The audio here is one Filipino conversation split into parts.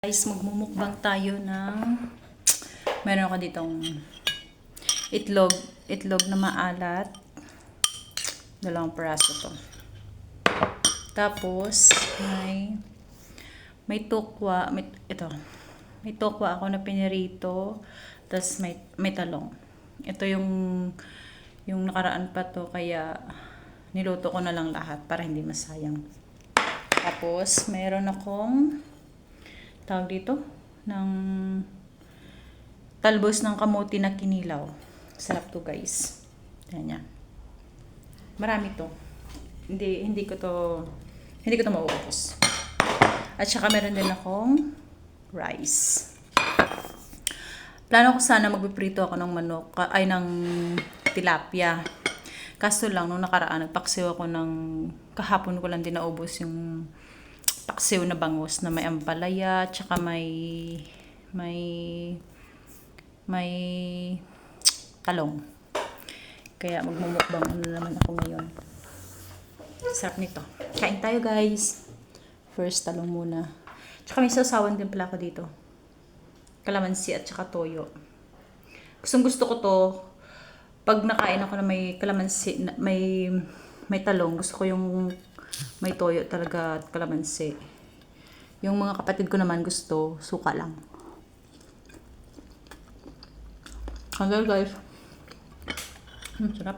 Guys, magmumukbang tayo ng meron ako ditong itlog na maalat. 2 piraso to. Tapos may tokwa, may tokwa ako na pinirito, tapos may talong. Ito yung nakaraan pa to, kaya niluto ko na lang lahat para hindi masayang. Tapos meron akong tawag dito ng talbos ng kamote na kinilaw. Sarap to, guys. Ganyan. Marami to. Hindi ko to mauubos. At saka meron din akong rice. Plano ko sana magpiprito ako ng manok, ay ng tilapia. Kaso lang nung nakaraan nagpaksiw ako ng kahapon ko lang din naubos yung paksiw na bangus na may ampalaya, tsaka may talong. Kaya magmumukbang naman ako ngayon. Sarap nito. Kain tayo, guys. First, talong muna. Tsaka may sausawan din pala ako dito. Kalamansi at tsaka toyo. Gusto ko to. Pag nakain ako na may kalamansi, may talong, gusto ko yung may toyo talaga at kalamansi. Yung mga kapatid ko naman gusto suka lang. Hanggang, guys. Sarap.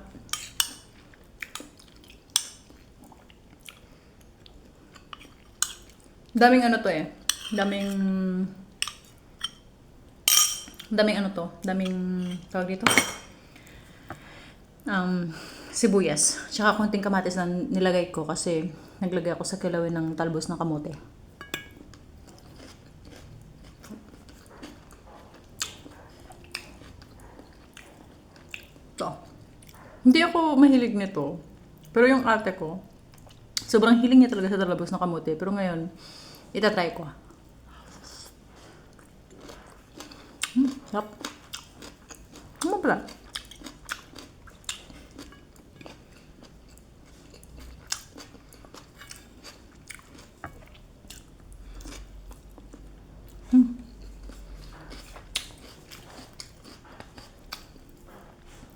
Daming ano to eh. Daming ano to. Daming tawag dito. Sibuyas. Tsaka konting kamatis na nilagay ko kasi naglagay ako sa kilawin ng talbos ng kamote. Ito. Hindi ako mahilig nito. Pero yung ate ko, sobrang hiling niya talaga sa talbos ng kamote. Pero ngayon, itatry ko. Sarap. Ano pala?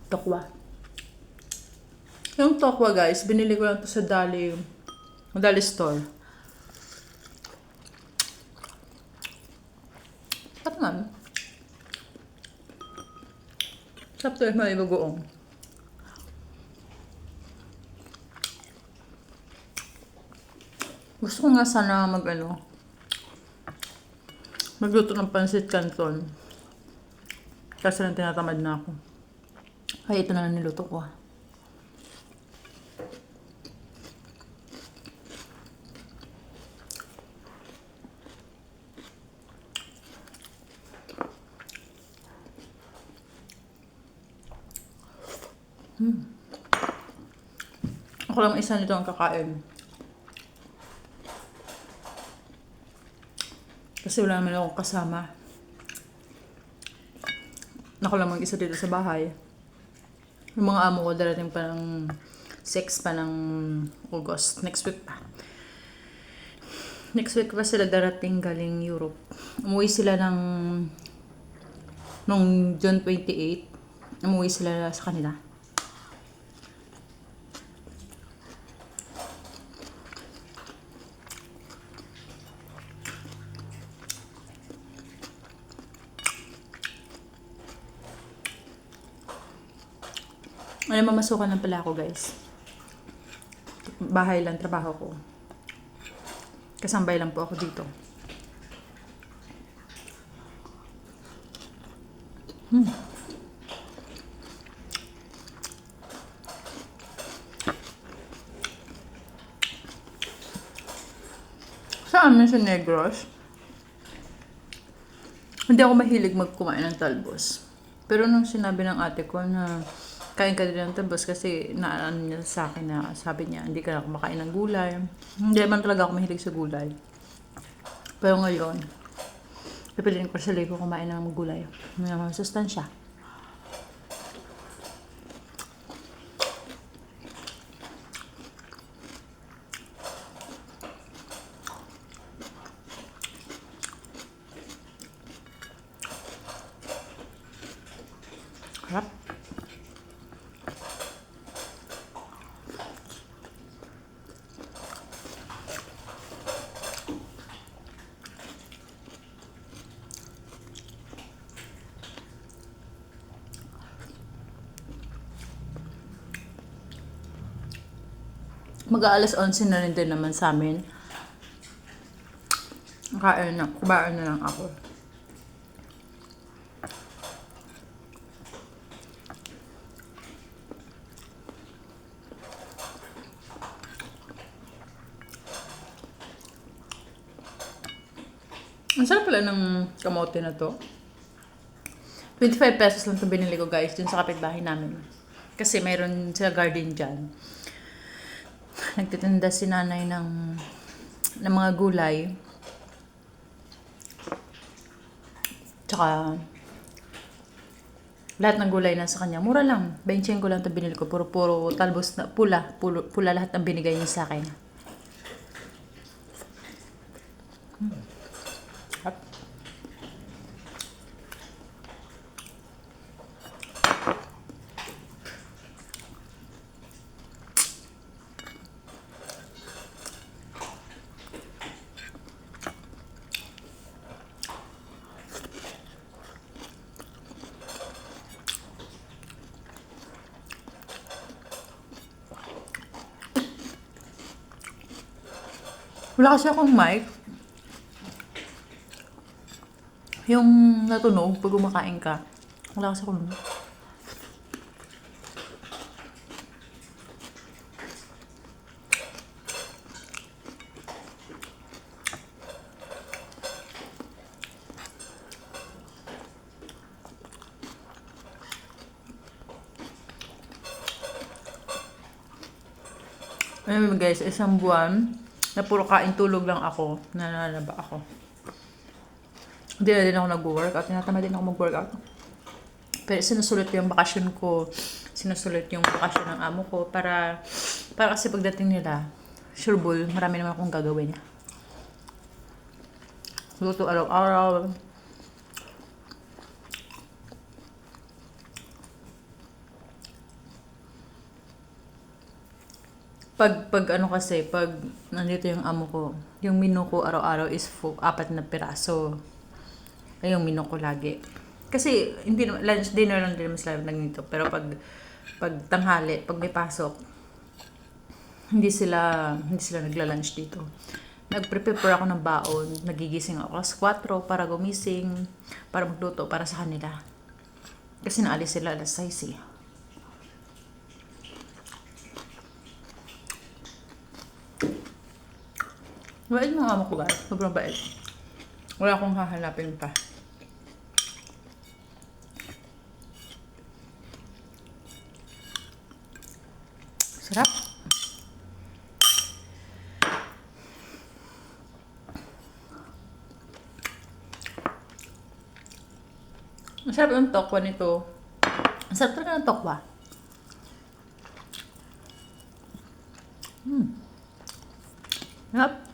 Tokwa. Yung tokwa, guys, binili ko lang to sa Dali store. Sarap nga. Sarap to yung may bagoong. Gusto ko nga sana magluto ng pansit canton. Kasi lang tinatamad na ako. Kaya ito na lang niluto ko. Ako lang isa nito ang kakain. Kasi wala naman akong kasama. Ako lang mag-isa dito sa bahay. Yung mga amo ko darating pa ng 6 pa ng August. Next week pa. Next week pa sila darating galing Europe. Umuwi sila nung June 28. Umuwi sila sa kanila. Ay, mamasukan lang pala ako, guys. Bahay lang, trabaho ko. Kasambay lang po ako dito. Sa amin sa Negros, hindi ako mahilig magkumain ng talbos. Pero nung sinabi ng ate ko na kain ka din ng talbos kasi naaano niya sa akin na sabi niya hindi ka na kumakain ng gulay. Hindi naman talaga ako mahilig sa gulay. Pero ngayon, pipiliin ko sa ko kumain ng gulay. May mga sustansya. Harap. Mag-aalas 11 na rin din naman sa amin. Kumain na lang ako. Ang sarap pala ng kamote na to. 25 pesos lang ito binili ko guys dun sa kapitbahay namin. Kasi mayroon sila garden dyan. Nagtitinda si nanay ng mga gulay. Tsaka lahat ng gulay na sa kanya. Mura lang. 25 ko lang ito binili ko. Puro talbos na pula lahat ng binigay niya sa akin. Wala kasi akong mic. Yung natunog pag kumakain ka. Wala kasi akong mic. Ayun guys, isang buwan na puro kain tulog lang ako. Nananaba ako. Hindi na din ako nag-workout. Tinatamad din ako mag-workout. Pero sinusulit yung bakasyon ko. Sinusulit yung bakasyon ng amo ko para kasi pagdating nila, sure bull, marami naman akong gagawin. Luto araw-araw. Pag nandito yung amo ko, yung menu ko araw-araw is 4 na piraso. Ay yung menu ko lagi. Kasi hindi lunch, dinner lang din sila nandito. Pero pag tanghali, pag may pasok, hindi sila nagla-lunch dito. Nagprepare ako ng baon, nagigising ako alas 4 para gumising, para magluto para sa kanila. Kasi naalis sila alas 6 eh. Bait ng amo ko guys. Sobrang bait. Wala akong hahanapin pa. Sarap. Masarap yung tokwa nito. Masarap talaga ng tokwa. Sarap.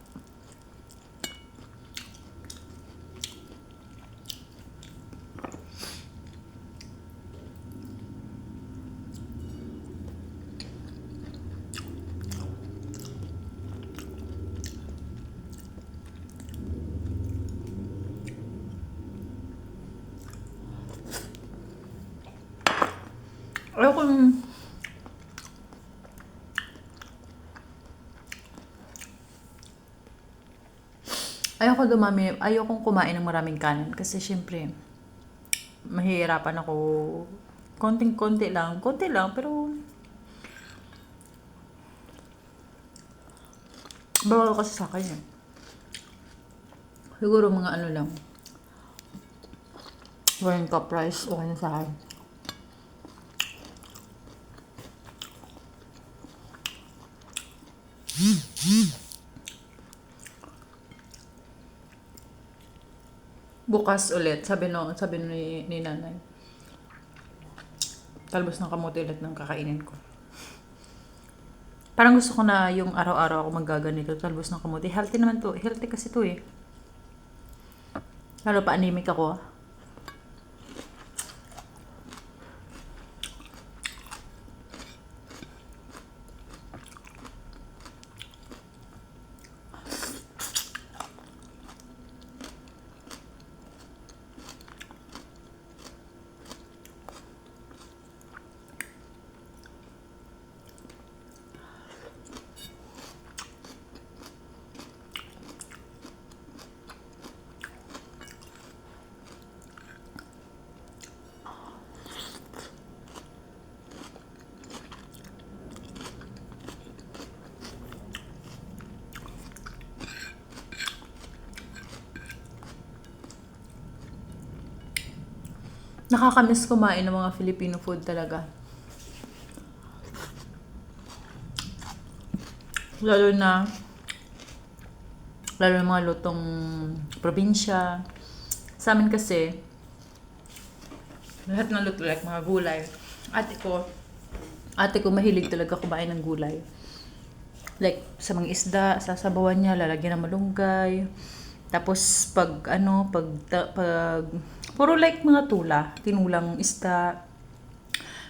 Ayokong kumain ng maraming kanin kasi syempre mahihirapan ako. Konti lang pero bawal kasi sa akin eh. Siguro mga ano lang, 1 cup rice okay na sa akin. Bukas ulit, sabi ni nanay. Talbos ng kamote ulit ng kakainin ko. Parang gusto ko na yung araw-araw ako maggaganito, talbos ng kamote. Healthy naman to. Healthy kasi to eh. Lalo pa anemic ako. Nakakamiss kumain ng mga Filipino food talaga. Lalo na mga lutong probinsya. Sa amin kasi, lahat ng luto like mga gulay. Ate ko mahilig talaga kumain ng gulay. Like, sa mga isda, sasabawan niya, lalagyan ng malunggay. Tapos, puro like mga tinulang isda.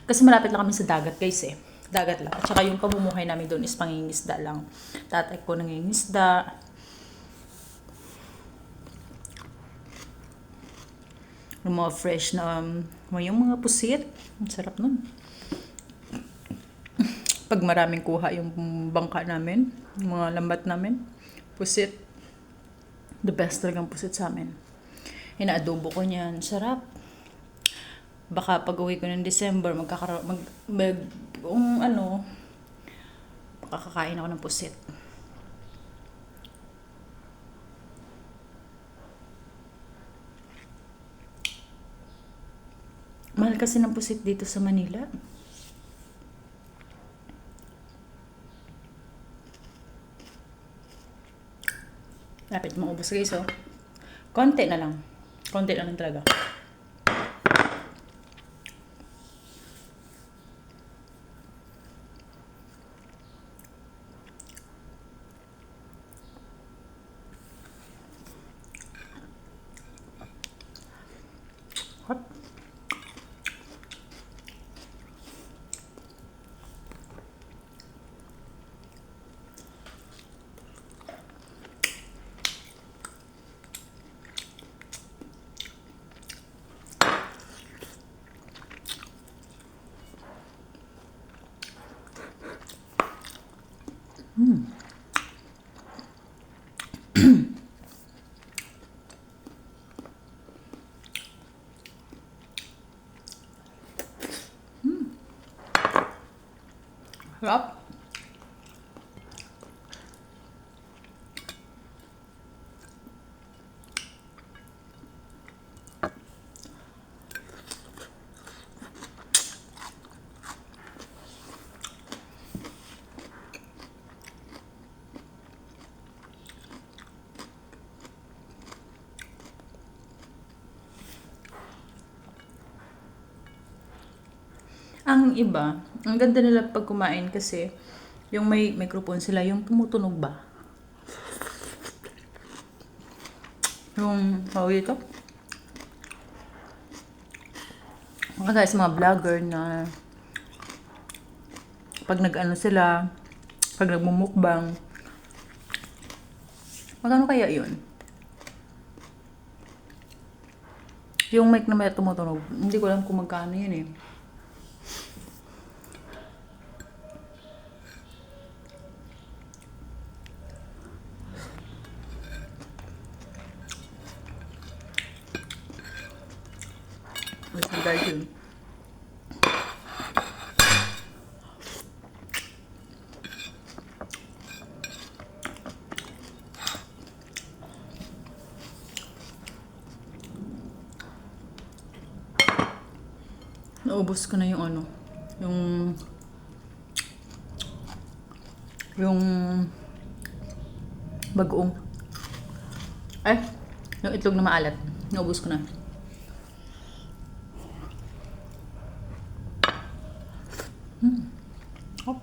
Kasi malapit lang kami sa dagat, guys eh. Dagat lang. At saka yung pamumuhay namin doon is pangingisda lang. Tatay ko nangingisda. Yung mga fresh na, yung mga pusit. Ang sarap nun. Pag maraming kuha yung bangka namin, yung mga lambat namin, pusit. The best talagang pusit sa amin. Inaadobo ko niyan. Sarap. Baka pag uwi ko ng December, makakakain ako ng pusit. Mahal kasi ng pusit dito sa Manila. Lapit maubos guys, oh. Konti na lang. Konti na lang talaga. Hot. Sarap. Ang iba, ang ganda nila pag kumain kasi yung may microphone sila, yung tumutunog ba? Yung, ito? Mga guys, mga vlogger na pag pag nagmumukbang, magkano kaya yun? Yung mic na may tumutunog, hindi ko alam kung magkano yun eh. Masarap guys yun. Naubos ko na yung yung bagoong. Yung itlog na maalat. Naubos ko na. Hop.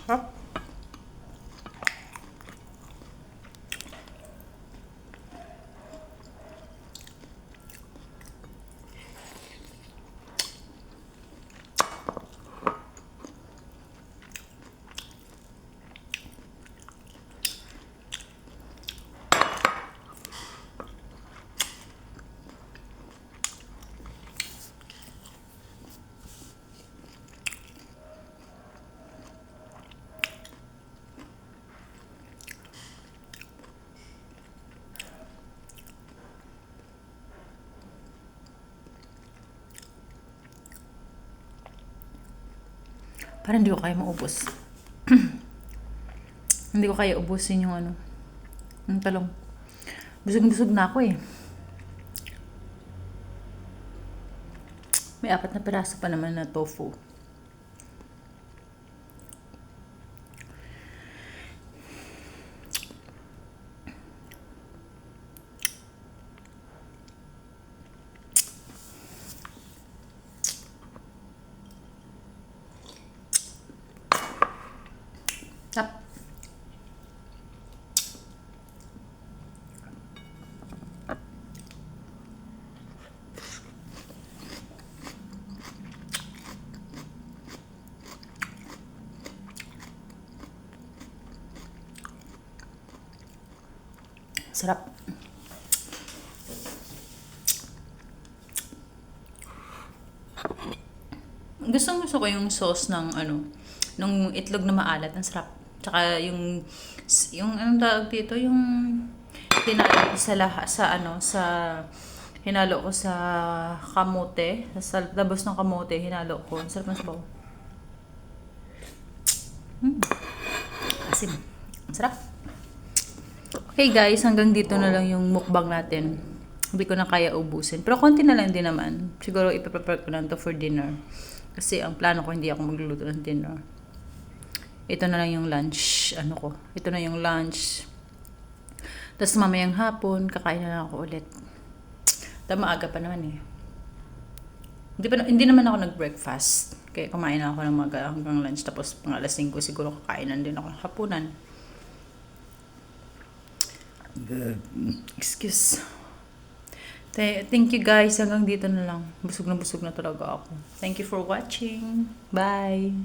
Hop. Parang hindi ko kaya maubos. Hindi ko kaya ubusin yung ano, yung talong. Busog na ako eh. May 4 na piraso pa naman na tofu. Tap. Sarap. Gusto ko yung sauce ng ano, nung itlog na maalat, ang sarap. Tsaka yung anong tawag dito, yung hinalo ko hinalo ko sa kamote, sa labos ng kamote, hinalo ko. Ang sarap ng sabaw. Asim. Ang sarap. Okay guys, hanggang dito na lang yung mukbang natin. Hindi ko na kaya ubusin. Pero konti na lang din naman. Siguro ipaprepare ko lang to for dinner. Kasi ang plano ko, hindi ako magluluto ng dinner. Ito na lang yung lunch. Ito na yung lunch. Tapos mamayang hapon, kakain na lang ako ulit. Maaga pa naman eh. Hindi naman ako nag-breakfast. Kaya kumain na ako ng maga hanggang lunch. Tapos pang alas 5 siguro kakainan din ako ng hapunan. Excuse. Thank you guys. Hanggang dito na lang. Busog na talaga ako. Thank you for watching. Bye.